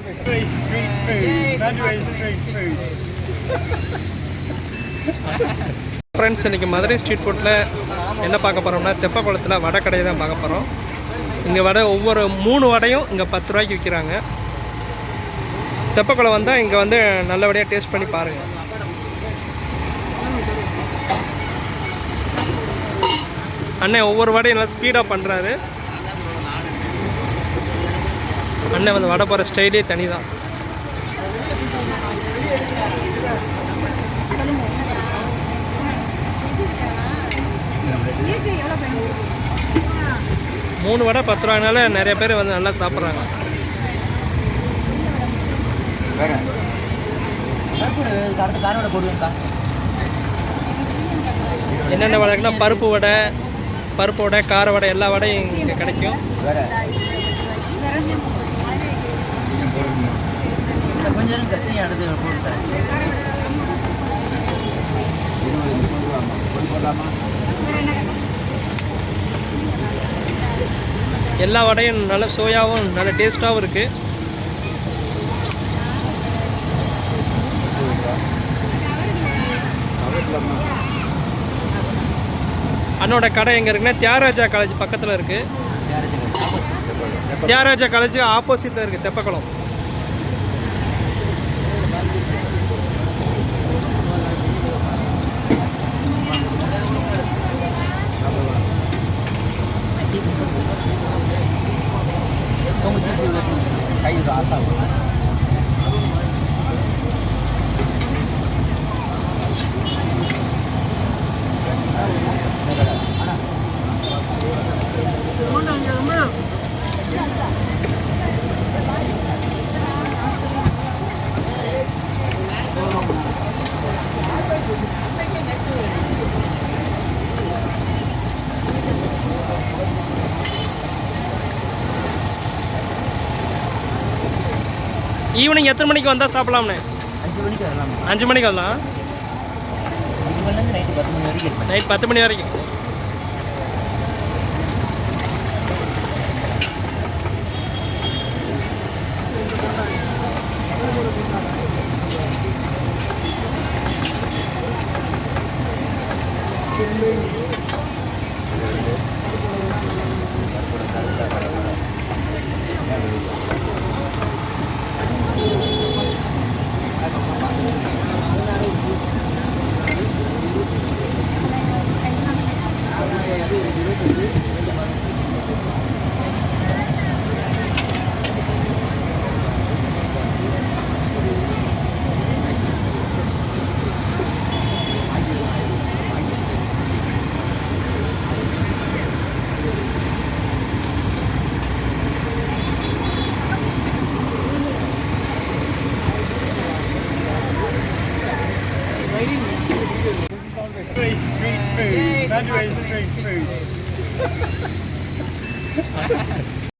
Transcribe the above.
Street food. Madurai street food. Friends, இன்றைக்கி Madurai street ஃபுட்டில் என்ன பார்க்க போகிறோம்னா தெப்பக்குளத்தில் வடை கடையை தான் பார்க்க போகிறோம். இங்கே வடை ஒவ்வொரு 3 வடையும் இங்கே 10 ரூபாய்க்கு விற்கிறாங்க. தெப்பக்குளம் வந்தால் இங்கே வந்து நல்லபடியாக டேஸ்ட் பண்ணி பாருங்கள். அண்ணன் ஒவ்வொரு வடையும் நல்லா ஸ்பீடாக பண்ணுறாரு. அண்ணன் வந்து வடை போகிற ஸ்டைலே தனி தான். மூணு வடை 10 ரூபாய்னால நிறைய பேர் வந்து நல்லா சாப்பிட்றாங்க. என்னென்ன வடைக்குன்னா பருப்பு வடை, கார வடை, எல்லா வடையும் இங்கே கிடைக்கும். எல்லா வடையும் நல்ல சோயாவும் நல்ல டேஸ்ட்டாகவும் இருக்குது. அண்ணோட கடை எங்கே இருக்குன்னா தியாகராஜா காலேஜ் பக்கத்தில் இருக்குது. தியாகராஜா காலேஜ் ஆப்போசிட்டில் இருக்குது தெப்பக்குளம். ஈவினிங் எத்தனை மணிக்கு வந்தால் சாப்பிடலாம்ண்ணே? 5 மணிக்கு வரலாம். 5 மணிக்கு வரலாம். நைட் 10 மணி வரைக்கும். Street food. Madurai street food.